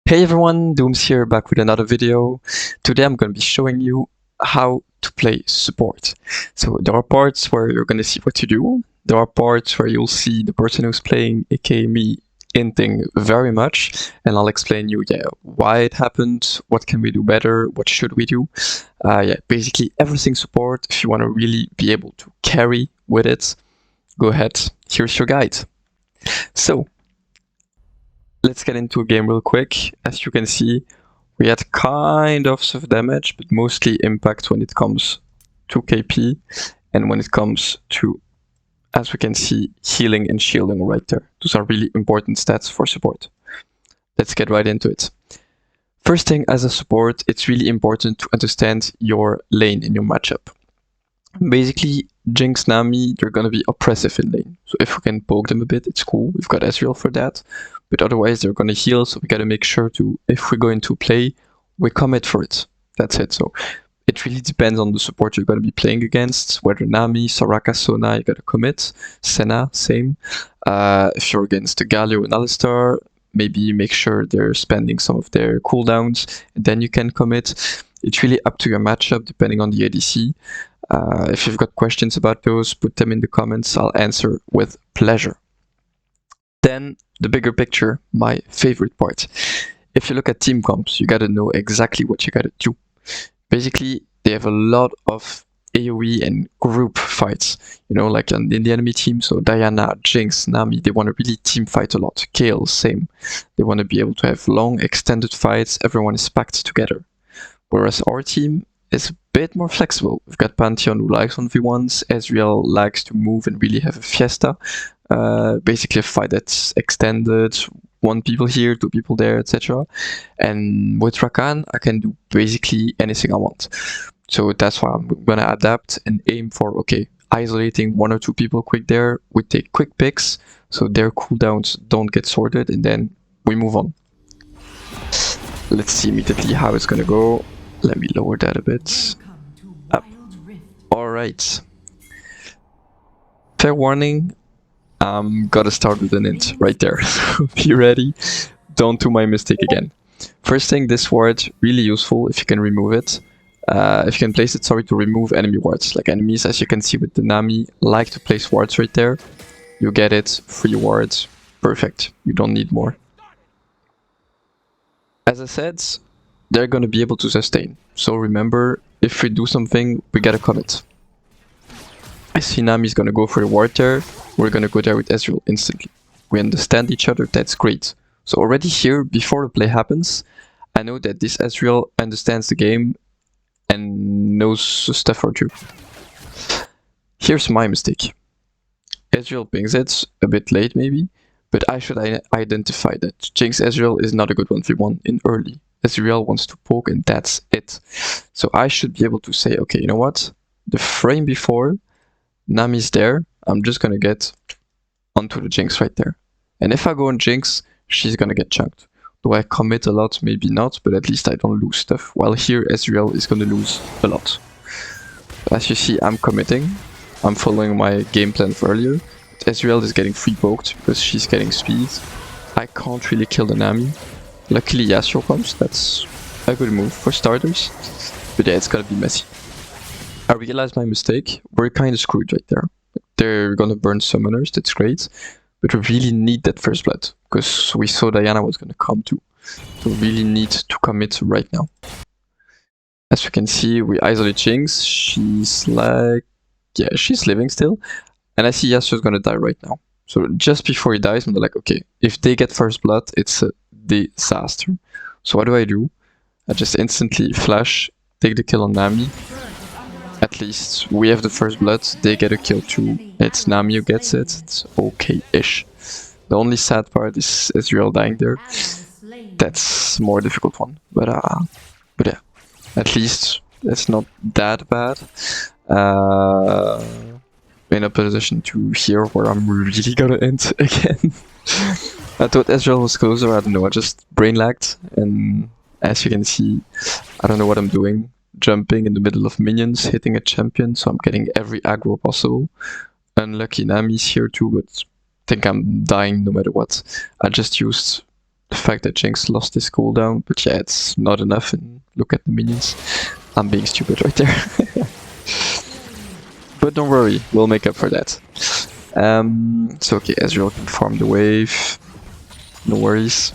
Hey everyone, Dooms here, back with another video. Today I'm going to be showing you how to play support. So there are parts where you're going to see what to do. There are parts where you'll see the person who's playing, aka me, hinting very much, and I'll explain you why it happened, what can we do better, what should we do. Basically everything support. If you want to really be able to carry with it, go ahead, here's your guide. So let's get into a game real quick. As you can see, we had kind of some damage, but mostly impact when it comes to KP and when it comes to, as we can see, healing and shielding right there. Those are really important stats for support. Let's get right into it. First thing, as a support, it's really important to understand your lane in your matchup. Basically, Jinx, Nami, they're gonna be oppressive in lane. So if we can poke them a bit, it's cool. We've got Ezreal for that. But otherwise, they're gonna heal, so we gotta make sure to, if we go into play, we commit for it. That's it. So it really depends on the support you're gonna be playing against. Whether Nami, Soraka, Sona, you gotta commit. Senna, same. If you're against the Galio and Alistar, maybe make sure they're spending some of their cooldowns, and then you can commit. It's really up to your matchup, depending on the ADC. If you've got questions about those, put them in the comments. I'll answer with pleasure. Then, the bigger picture, my favorite part. If you look at team comps, you gotta know exactly what you gotta do. Basically, they have a lot of AoE and group fights, you know, like in the enemy team. So Diana, Jinx, Nami, they want to really team fight a lot. Kayle, same. They want to be able to have long, extended fights. Everyone is packed together. Whereas our team is a bit more flexible. We've got Pantheon who likes 1v1s, Ezreal likes to move and really have a fiesta. Basically a fight that's extended, 1 people here, 2 people there, etc. And with Rakan, I can do basically anything I want. So that's why I'm gonna adapt and aim for, okay, isolating 1 or 2 people quick there, we take quick picks, so their cooldowns don't get sorted, and then we move on. Let's see immediately how it's gonna go. Let me lower that a bit. Up. Alright. Fair warning, I'm gonna start with an int right there. Be ready. Don't do my mistake again. First thing, this ward, really useful if you can remove it. If you can place it, sorry, to remove enemy wards. Like enemies, as you can see with the Nami, like to place wards right there. You get it, 3 wards, perfect. You don't need more. As I said, they're gonna be able to sustain. So remember, if we do something, we gotta commit. I see Nami's gonna go for the ward there. We're gonna go there with Ezreal instantly. We understand each other, that's great. So already here, before the play happens, I know that this Ezreal understands the game and knows stuff or two. Here's my mistake. Ezreal pings it, a bit late maybe, but I should identify that Jinx Ezreal is not a good 1v1 in early. Ezreal wants to poke and that's it. So I should be able to say, okay, you know what? The frame before, Nami's there, I'm just gonna get onto the Jinx right there. And if I go on Jinx, she's gonna get chunked. Do I commit a lot? Maybe not, but at least I don't lose stuff. While here, Ezreal is gonna lose a lot. As you see, I'm committing. I'm following my game plan for earlier. But Ezreal is getting free poked because she's getting speed. I can't really kill the Nami. Luckily, Yasuo comes. That's a good move for starters. But yeah, it's gonna be messy. I realized my mistake. We're kind of screwed right there. They're gonna burn summoners, that's great. But we really need that first blood, because we saw Diana was gonna come too. So we really need to commit right now. As you can see, we isolate Jinx. She's like... yeah, she's living still. And I see Yasuo's gonna die right now. So just before he dies, I'm like, okay, if they get first blood, it's a disaster. So what do? I just instantly flash, take the kill on Nami. At least we have the first blood, they get a kill too. It's Nami who gets it, it's okay-ish. The only sad part is Ezreal dying there. That's a more difficult one, but yeah, at least it's not that bad. In a position to here where I'm really gonna end again. I thought Ezreal was closer, I don't know, I just brain lagged, and as you can see, I don't know what I'm doing. Jumping in the middle of minions, hitting a champion, so I'm getting every aggro possible. Unlucky Nami's here too, but I think I'm dying no matter what. I just used the fact that Jinx lost his cooldown, but yeah, it's not enough, and look at the minions. I'm being stupid right there. But don't worry, we'll make up for that. So okay, Ezreal can farm the wave. No worries.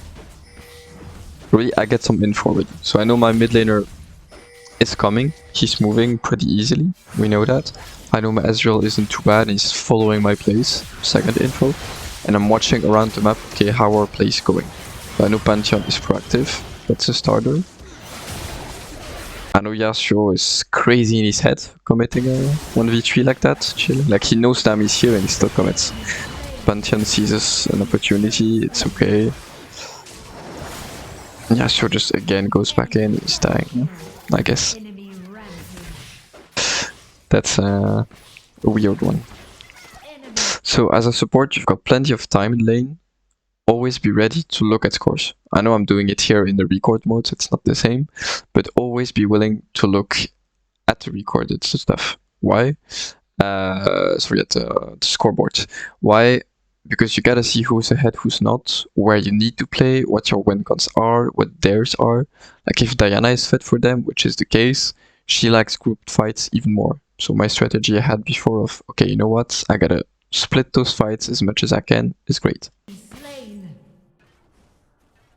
Really, I get some info already. So I know my mid laner is coming. He's moving pretty easily. We know that. I know my Ezreal isn't too bad. He's following my plays. Second info. And I'm watching around the map, okay, how our play is going. So I know Pantheon is proactive. That's a starter. I know Yasuo is crazy in his head, committing a 1v3 like that, chilling. Like he knows Nam is here and he still commits. Pantheon seizes an opportunity, it's okay. Yasuo just again goes back in, he's dying, I guess. That's a weird one. So as a support, you've got plenty of time in lane. Always be ready to look at scores. I know I'm doing it here in the record mode, so it's not the same, but always be willing to look at the recorded stuff. Why? Sorry, at the scoreboard. Why? Because you gotta see who's ahead, who's not, where you need to play, what your win cons are, what theirs are. Like if Diana is fit for them, which is the case, she likes grouped fights even more. So my strategy I had before of, okay, you know what, I gotta split those fights as much as I can is great.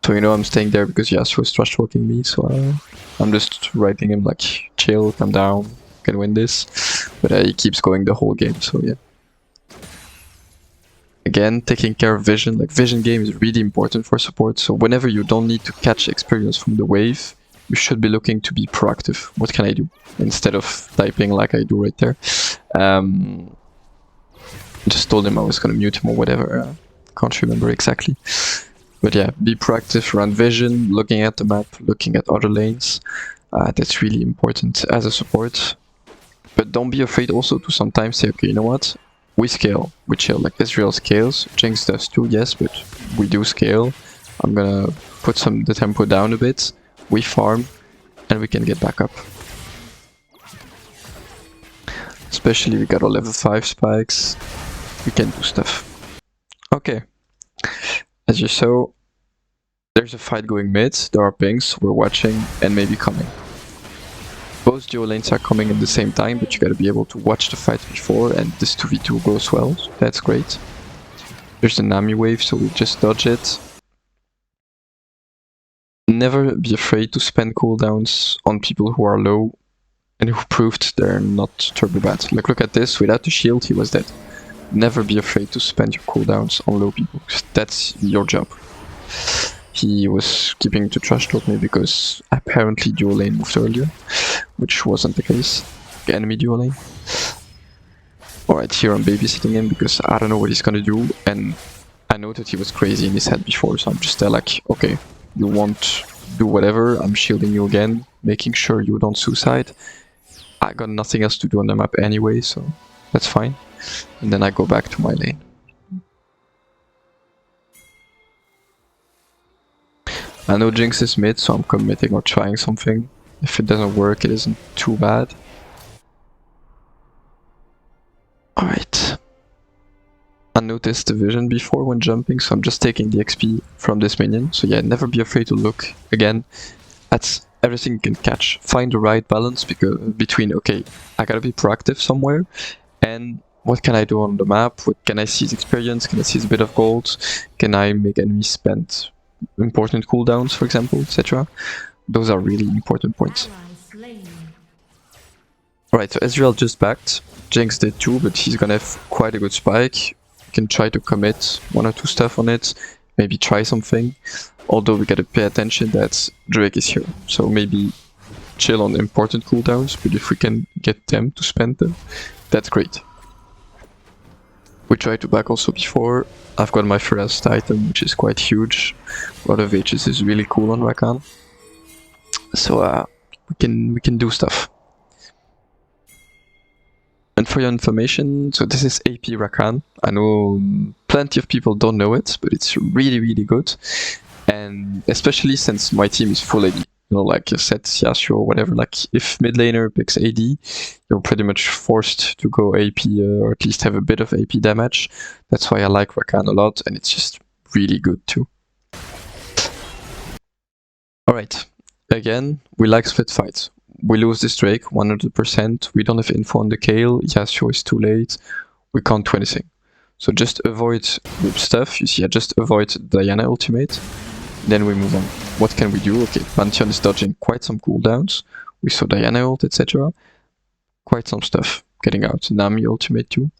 So you know I'm staying there because Yasuo is trash talking me, so I'm just writing him like, chill, calm down, can win this. But he keeps going the whole game, so yeah. Again, taking care of vision, like vision game is really important for support, so whenever you don't need to catch experience from the wave, you should be looking to be proactive. What can I do? Instead of typing like I do right there. Just told him I was gonna mute him or whatever, can't remember exactly. But yeah, be proactive around vision, looking at the map, looking at other lanes. That's really important as a support. But don't be afraid also to sometimes say, okay, you know what? We scale, we chill. Like Ezreal scales, Jinx does too, yes, but we do scale. I'm gonna put the tempo down a bit. We farm, and we can get back up. Especially we got our level 5 spikes. We can do stuff. Okay. As you saw, there's a fight going mid, there are pings, we're watching, and maybe coming. Both duo lanes are coming at the same time, but you gotta be able to watch the fight before, and this 2v2 goes well, so that's great. There's the Nami wave, so we just dodge it. Never be afraid to spend cooldowns on people who are low, and who proved they're not turbo bad. Like look at this, without the shield he was dead. Never be afraid to spend your cooldowns on low people, because that's your job. He was keeping to trash talk me because apparently duo lane moved earlier, which wasn't the case. The enemy duo lane. Alright, here I'm babysitting him because I don't know what he's gonna do, and I know that he was crazy in his head before, so I'm just there like, okay, you won't do whatever, I'm shielding you again, making sure you don't suicide. I got nothing else to do on the map anyway, so that's fine. And then I go back to my lane. I know Jinx is mid, so I'm committing or trying something. If it doesn't work, it isn't too bad. Alright. I noticed the vision before when jumping, so I'm just taking the XP from this minion. So yeah, never be afraid to look again at everything you can catch. Find the right balance between, okay, I gotta be proactive somewhere, and what can I do on the map? What can I seize experience? Can I seize a bit of gold? Can I make enemies spend important cooldowns, for example, etc. Those are really important points. Alright, so Ezreal just backed. Jinx did too, but he's gonna have quite a good spike. You can try to commit 1 or 2 stuff on it, maybe try something. Although we gotta pay attention that Drake is here, so maybe chill on important cooldowns, but if we can get them to spend them, that's great. We tried to back also before. I've got my first item, which is quite huge. A lot of H's is really cool on Rakan. So we can do stuff. And for your information, so this is AP Rakan. I know plenty of people don't know it, but it's really, really good. And especially since my team is full AD. You know, like Set, Yasuo, whatever, like if mid laner picks AD, you're pretty much forced to go AP or at least have a bit of AP damage. That's why I like Rakan a lot, and it's just really good too. Alright, again, we like split fights. We lose this Drake 100%, we don't have info on the Kayle, Yasuo is too late, we can't do anything. So just avoid whip stuff, you see I just avoid Diana ultimate, then we move on. What can we do? Okay, Pantheon is dodging quite some cooldowns, we saw Diana ult, etc. Quite some stuff getting out, Nami ultimate too.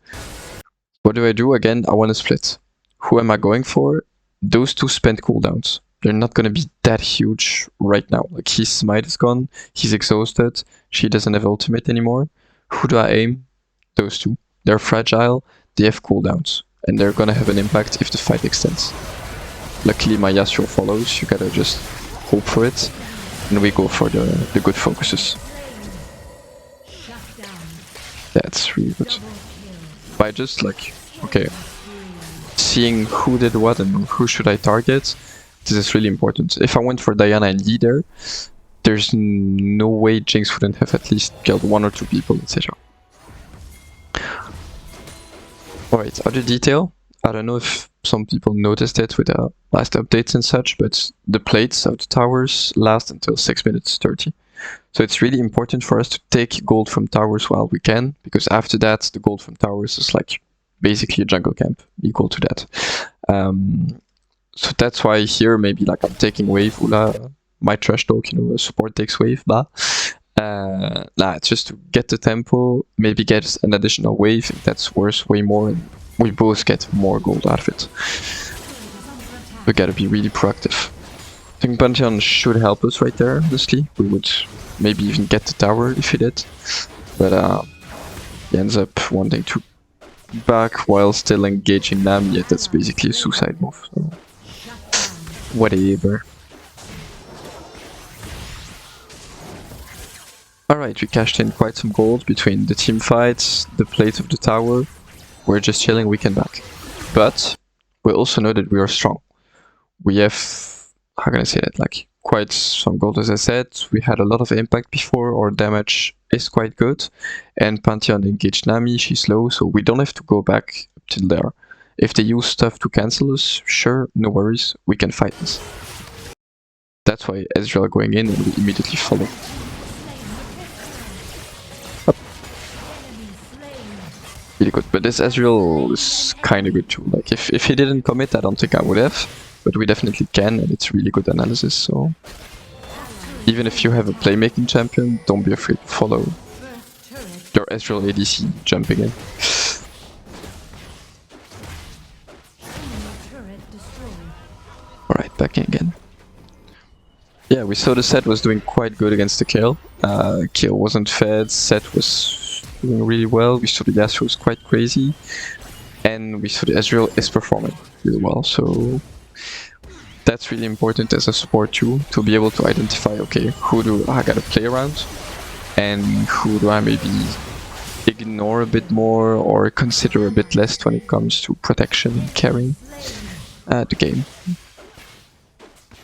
What do? Again, I want to split. Who am I going for? Those two spend cooldowns. They're not gonna be that huge right now. Like his smite is gone, he's exhausted, she doesn't have ultimate anymore. Who do I aim? Those two. They're fragile, they have cooldowns, and they're gonna have an impact if the fight extends. Luckily my Yasuo follows, you gotta just hope for it, and we go for the good focuses. That's really good. By just like, okay, seeing who did what and who should I target, this is really important. If I went for Diana and Yi there, there's no way Jinx wouldn't have at least killed 1 or 2 people, etc. Alright, other detail. I don't know if some people noticed it with the last updates and such, but the plates of the towers last until 6 minutes 30. So it's really important for us to take gold from towers while we can, because after that, the gold from towers is like basically a jungle camp, equal to that. So that's why here maybe like I'm taking wave, Ula, my trash talk, you know, support takes wave, blah. Nah, it's just to get the tempo, maybe get an additional wave if that's worth way more, and we both get more gold out of it. We gotta be really proactive. I think Pantheon should help us right there, honestly. We would maybe even get the tower if he did. But he ends up wanting to back while still engaging Nami, yet that's basically a suicide move. So. Whatever. Alright, we cashed in quite some gold between the team fights, the plate of the tower. We're just chilling, we can back. But we also know that we are strong. We have, how can I say that, like quite some gold as I said. We had a lot of impact before, our damage is quite good. And Pantheon engaged Nami, she's low, so we don't have to go back up till there. If they use stuff to cancel us, sure, no worries, we can fight this. That's why Ezreal going in and we immediately follow. Up. Really good, but this Ezreal is kinda good too. Like if he didn't commit, I don't think I would have. But we definitely can, and it's really good analysis, so... Even if you have a playmaking champion, don't be afraid to follow your Ezreal ADC jumping in. Alright, back in again. Yeah, we saw the set was doing quite good against the Kayle. Kayle wasn't fed, set was doing really well, we saw the Yasuo was quite crazy. And we saw the Ezreal is performing really well, so... That's really important as a support too, to be able to identify, okay, who do I gotta play around, and who do I maybe ignore a bit more or consider a bit less when it comes to protection and carrying the game.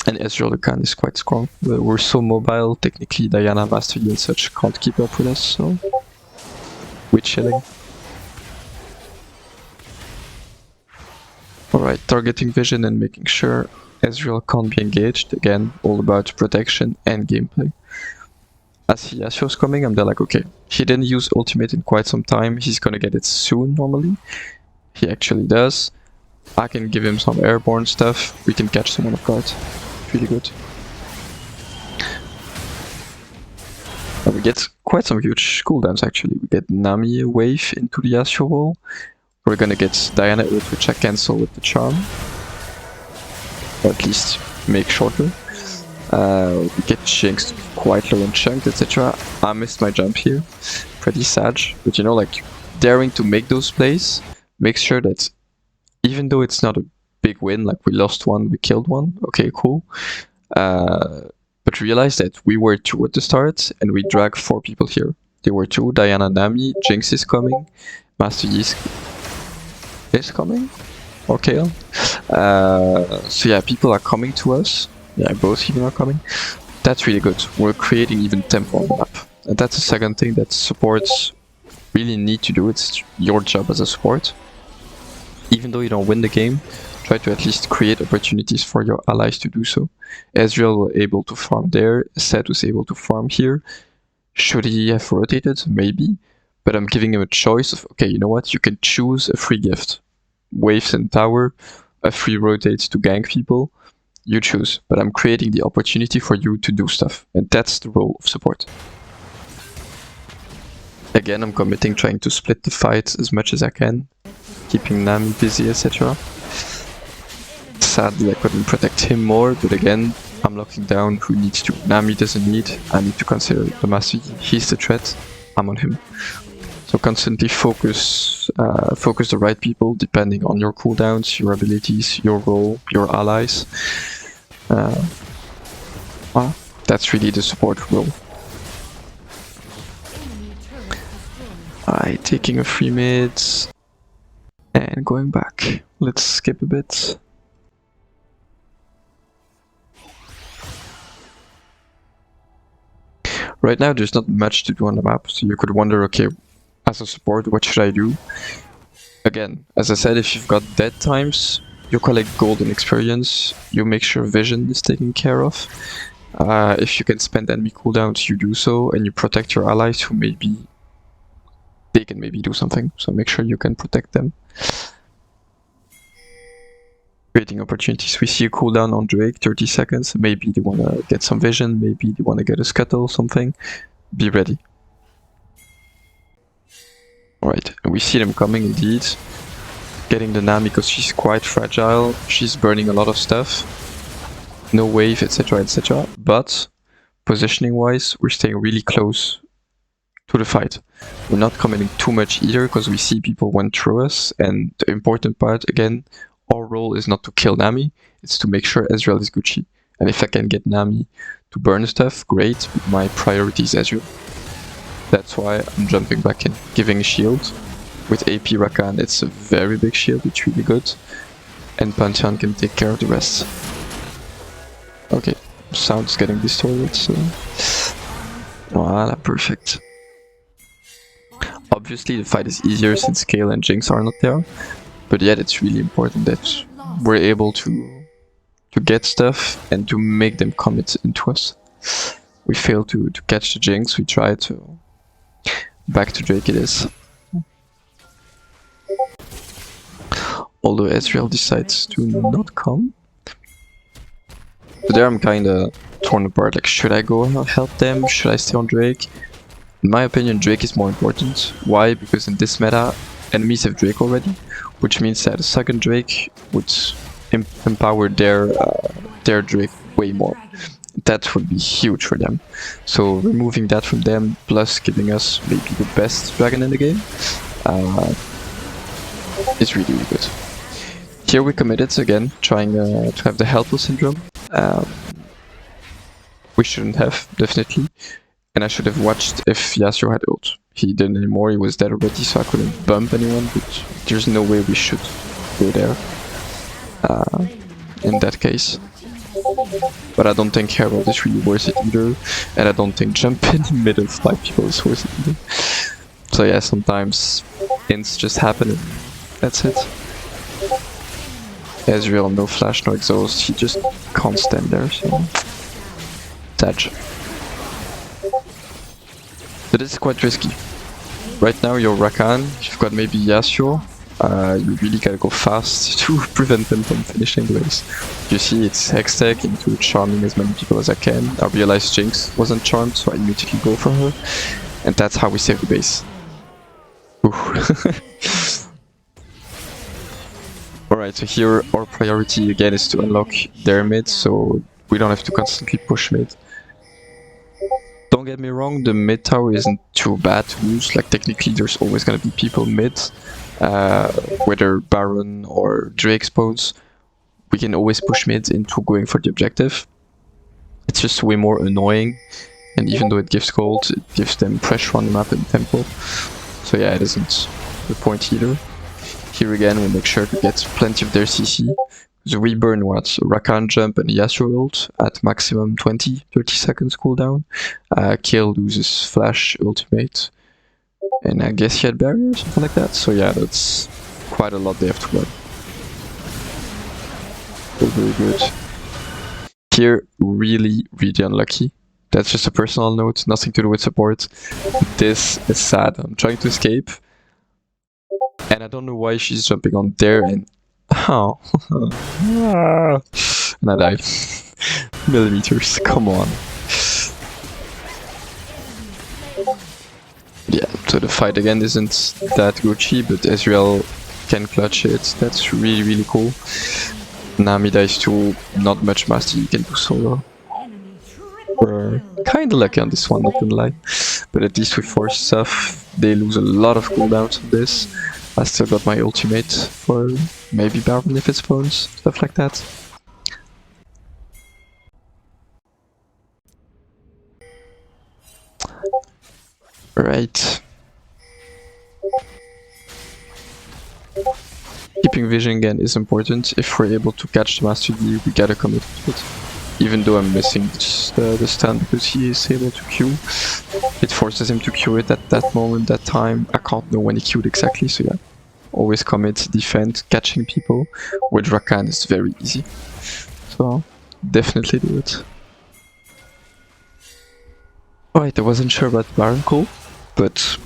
And Ezreal Rakan is quite strong. We're so mobile, technically Diana, Master Yi and such can't keep up with us, so we're chilling. Alright, targeting vision and making sure Ezreal can't be engaged. Again, all about protection and gameplay. I see Yasuo's coming, I'm there like, okay, he didn't use ultimate in quite some time, he's gonna get it soon normally. He actually does. I can give him some airborne stuff, we can catch someone off guard. Really good. And we get quite some huge cooldowns actually. We get Nami wave into the Yasuo wall. We're gonna get Diana ult, which I cancel with the charm. Or at least make shorter. We get Jinx quite low and chunked, etc. I missed my jump here. Pretty sad. But you know, like, daring to make those plays makes sure that even though it's not a big win, like we lost one, we killed one, okay, cool. But realize that we were 2 at the start and we dragged 4 people here. There were 2, Diana, Nami, Jinx is coming, Master Yi is coming, or Kayle. So yeah, people are coming to us. Yeah, both even are coming. That's really good. We're creating even tempo on the map. And that's the second thing that supports really need to do. It's your job as a support. Even though you don't win the game, try to at least create opportunities for your allies to do so. Ezreal was able to farm there, Seth was able to farm here. Should he have rotated? Maybe. But I'm giving him a choice of, okay, you know what? You can choose a free gift. Waves and tower, a free rotate to gank people. You choose. But I'm creating the opportunity for you to do stuff. And that's the role of support. Again, I'm committing trying to split the fight as much as I can. Keeping Nami busy, etc. Sadly, I couldn't protect him more, but again, I'm locking down who needs to. Nami doesn't need. I need to consider the master. He's the threat. I'm on him. So constantly focus the right people depending on your cooldowns, your abilities, your role, your allies. That's really the support role. Alright, taking a free mid and going back. Let's skip a bit. Right now there's not much to do on the map, so you could wonder, okay, as a support, what should I do? Again, as I said, if you've got dead times, you collect golden experience, you make sure vision is taken care of. If you can spend enemy cooldowns, you do so, and you protect your allies who maybe they can maybe do something, so make sure you can protect them. Creating opportunities. We see a cooldown on Drake, 30 seconds. Maybe they want to get some vision, maybe they want to get a scuttle, something. Be ready. Alright, and we see them coming indeed. Getting the Nami because she's quite fragile. She's burning a lot of stuff. No wave, etc, etc. But, positioning wise, we're staying really close to the fight. We're not committing too much either because we see people went through us, and the important part, again, our role is not to kill Nami, it's to make sure Ezreal is Gucci. And if I can get Nami to burn stuff, great, but my priority is Ezreal. That's why I'm jumping back in, giving a shield. With AP Rakan, it's a very big shield, it's really good. And Pantheon can take care of the rest. Okay, sound's getting distorted, so... Voila, perfect. Obviously the fight is easier since Kayle and Jinx are not there. But yet it's really important that we're able to get stuff and to make them commit into us. We failed to catch the Jinx, we tried to... Back to Drake it is. Although Ezreal decides to not come. So there I'm kinda torn apart, like should I go help them, should I stay on Drake? In my opinion Drake is more important. Why? Because in this meta enemies have Drake already, which means that a second Drake would empower their Drake way more. That would be huge for them. So removing that from them, plus giving us maybe the best dragon in the game, is really, really good. Here we committed again, trying to have the helpless syndrome. We shouldn't have, definitely. And I should have watched if Yasuo had ult. He didn't anymore, he was dead already, so I couldn't bump anyone, but there's no way we should go there. In that case. But I don't think Herald is really worth it either, and I don't think jumping in the middle of 5 people is worth it either. So yeah, sometimes ints just happen and that's it. Ezreal, no flash, no exhaust, he just can't stand there, so... Touch. But it's quite risky. Right now you're Rakan, you've got maybe Yasuo, you really gotta go fast to prevent them from finishing the race. You see it's Hextech into charming as many people as I can. I realized Jinx wasn't charmed, so I immediately go for her. And that's how we save the base. Alright, so here our priority again is to unlock their mid, so we don't have to constantly push mid. Don't get me wrong, the mid tower isn't too bad to lose, like technically there's always gonna be people mid, whether Baron or Drake spawns, we can always push mid into going for the objective. It's just way more annoying, and even though it gives gold, it gives them pressure on the map and tempo. So yeah, it isn't the point either. Here again, we make sure to get plenty of their CC. So we burn what? Rakan jump and Yasuo ult at maximum 20-30 seconds cooldown. Kayle loses flash ultimate. And I guess he had barrier or something like that. So yeah, that's quite a lot they have to run. So very good. Here, really, really unlucky. That's just a personal note, nothing to do with support. This is sad. I'm trying to escape. And I don't know why she's jumping on there and... Oh. And I die. Millimeters, come on. Yeah, so the fight again isn't that Gucci, but Ezreal can clutch it. That's really, really cool. Nami dies too, not much mastery you can do solo. We're kinda lucky on this one, not gonna lie. But at least with force stuff, they lose a lot of cooldowns on this. I still got my ultimate for maybe Baron if it spawns, stuff like that. Right. Keeping vision again is important. If we're able to catch the Master D, we gotta commit to it. Even though I'm missing the stun because he is able to Q. It forces him to Q it at that moment, that time. I can't know when he Q'd exactly, so yeah. Always commit, defend, catching people. With Rakan is very easy. So, definitely do it. Alright, I wasn't sure about Baron call, but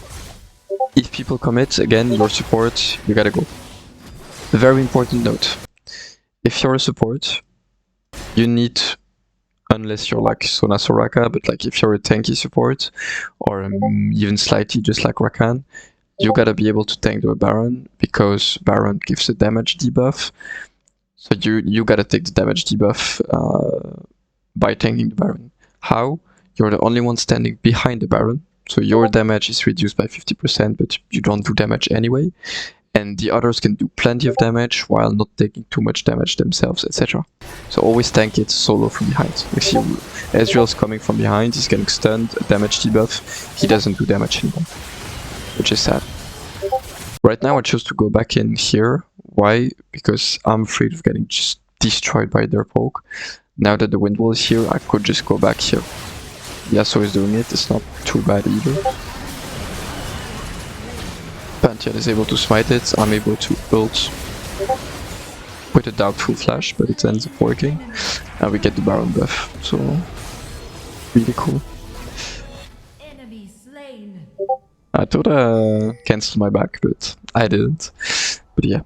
if people commit, again, your support, you gotta go. A very important note. If you're a support, you need, unless you're like Sona Soraka, but like if you're a tanky support, or even slightly just like Rakan, you gotta be able to tank the Baron, because Baron gives a damage debuff. So you gotta take the damage debuff by tanking the Baron. How? You're the only one standing behind the Baron, so your damage is reduced by 50%, but you don't do damage anyway. And the others can do plenty of damage while not taking too much damage themselves, etc. So always tank it solo from behind. We see Ezreal's coming from behind, he's getting stunned, a damage debuff, he doesn't do damage anymore, which is sad. Right now I chose to go back in here. Why? Because I'm afraid of getting just destroyed by their poke. Now that the wind wall is here, I could just go back here. Yasuo is doing it, it's not too bad either. Pantheon is able to smite it, I'm able to ult with a doubtful flash, but it ends up working. And we get the Baron buff, so really cool. I thought I cancelled my back, but I didn't. But yeah,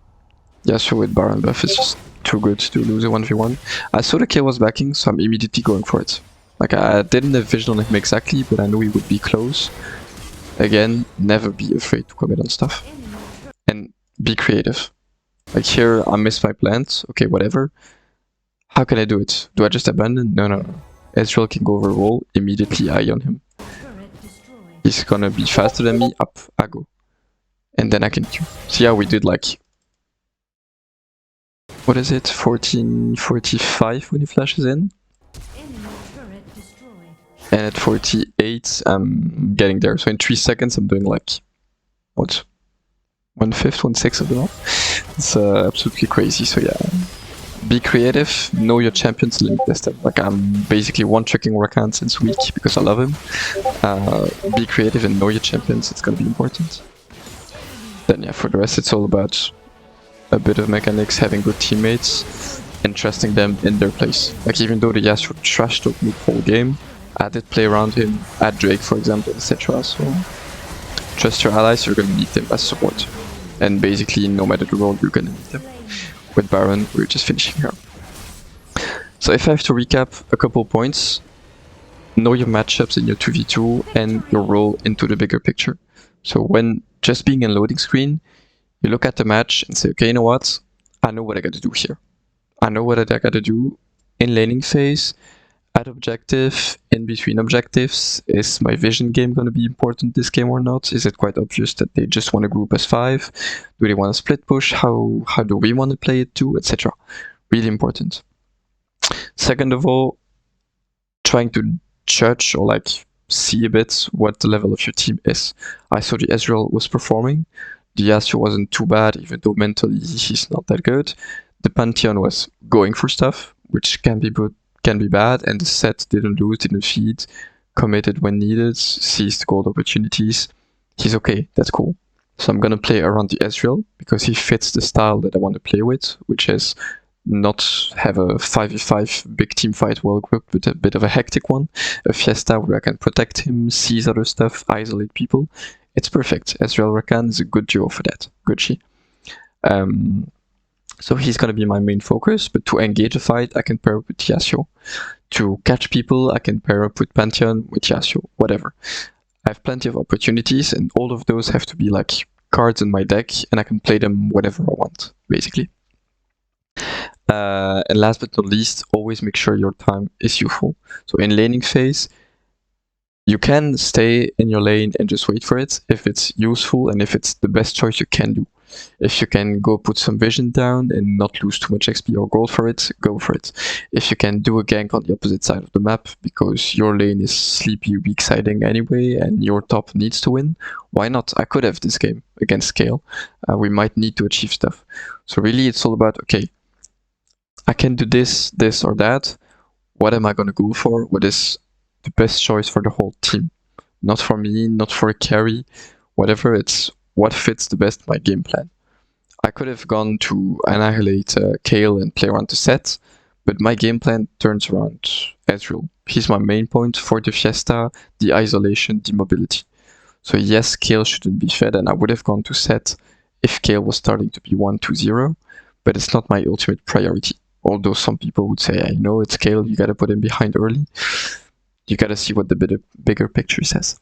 Yasuo with Baron buff is just too good to lose a 1v1. I saw the kill was backing, so I'm immediately going for it. Like, I didn't have vision on him exactly, but I knew he would be close. Again, never be afraid to commit on stuff. And be creative. Like here, I missed my plant, okay, whatever. How can I do it? Do I just abandon? No, no, no. Ezreal can go over wall, immediately eye on him. He's gonna be faster than me, up, I go. And then I can Q. See how we did like... What is it? 1445 when he flashes in? And at 48, I'm getting there. So in 3 seconds, I'm doing like, what? 1/5, 1/6 of the map. It's absolutely crazy. So yeah, be creative, know your champions, limit test them. Like I'm basically one-tricking Rakan since week because I love him. Be creative and know your champions, it's gonna be important. Then yeah, for the rest, it's all about a bit of mechanics, having good teammates, and trusting them in their place. Like even though the Yasuo trashed talked me the whole game, I did play around him, at Drake for example, etc. So trust your allies, you're gonna need them as support. And basically, no matter the role, you're gonna need them. With Baron, we're just finishing here. So if I have to recap a couple points, know your matchups in your 2v2 and your role into the bigger picture. So when just being in loading screen, you look at the match and say, okay, you know what? I know what I gotta do here. I know what I gotta do in laning phase, at objective, in between objectives. Is my vision game going to be important this game or not? Is it quite obvious that they just want to group as 5? Do they want to split push? How do we want to play it too, etc. Really important. Second of all, trying to judge or like see a bit what the level of your team is. I saw the Ezreal was performing. The Yasuo wasn't too bad, even though mentally he's not that good. The Pantheon was going for stuff, which can be good. Can be bad, and the set didn't lose, didn't feed, committed when needed, seized gold opportunities. He's okay, that's cool. So I'm gonna play around the Ezreal, because he fits the style that I want to play with, which is not have a 5v5 big team fight well equipped, but a bit of a hectic one. A Fiesta where I can protect him, seize other stuff, isolate people. It's perfect. Ezreal Rakan is a good duo for that. Good she. So he's gonna be my main focus, but to engage a fight, I can pair up with Yasuo. To catch people, I can pair up with Pantheon, with Yasuo, whatever. I have plenty of opportunities, and all of those have to be like cards in my deck, and I can play them whenever I want, basically. And last but not least, always make sure your time is useful. So in laning phase, you can stay in your lane and just wait for it if it's useful and if it's the best choice you can do. If you can go put some vision down and not lose too much XP or gold for it, go for it. If you can do a gank on the opposite side of the map because your lane is sleepy, weak siding anyway and your top needs to win, why not? I could have this game against Scale. We might need to achieve stuff. So really it's all about, okay, I can do this, this or that. What am I going to go for? What is the best choice for the whole team? Not for me, not for a carry, whatever. It's what fits the best my game plan. I could have gone to annihilate Kayle and play around the set, but my game plan turns around Ezreal. He's my main point for the Fiesta, the isolation, the mobility. So yes, Kayle shouldn't be fed, and I would have gone to set if Kayle was starting to be 1-2-0, but it's not my ultimate priority. Although some people would say, I know it's Kayle, you gotta put him behind early. You gotta see what the bigger picture says.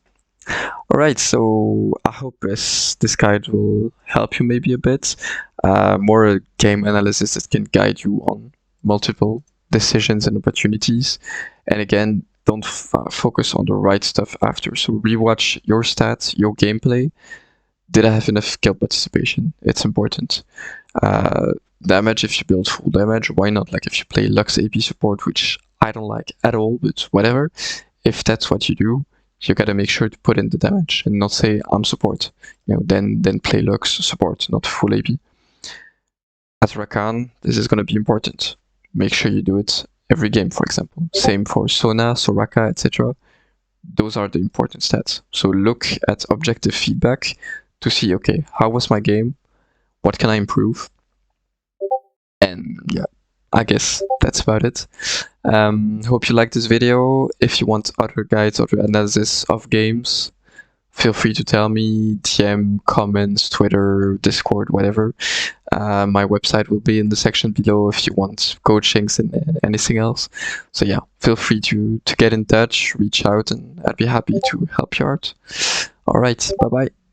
Alright, so I hope this guide will help you maybe a bit. More a game analysis that can guide you on multiple decisions and opportunities. And again, don't focus on the right stuff after. So rewatch your stats, your gameplay. Did I have enough kill participation? It's important. Damage, if you build full damage, why not? Like if you play Lux AP support, which I don't like at all, but whatever. If that's what you do, you gotta make sure to put in the damage and not say I'm support. Then play Lux support, not full AP. As Rakan, this is gonna be important. Make sure you do it every game, for example. Same for Sona, Soraka, etc. Those are the important stats. So look at objective feedback to see, okay, how was my game? What can I improve? And yeah, I guess that's about it. Hope you liked this video. If you want other guides, other analysis of games, feel free to tell me, DM, comments, Twitter, Discord, whatever. My website will be in the section below if you want coachings and anything else. So yeah, feel free to get in touch, reach out, and I'd be happy to help you out. Alright, bye bye.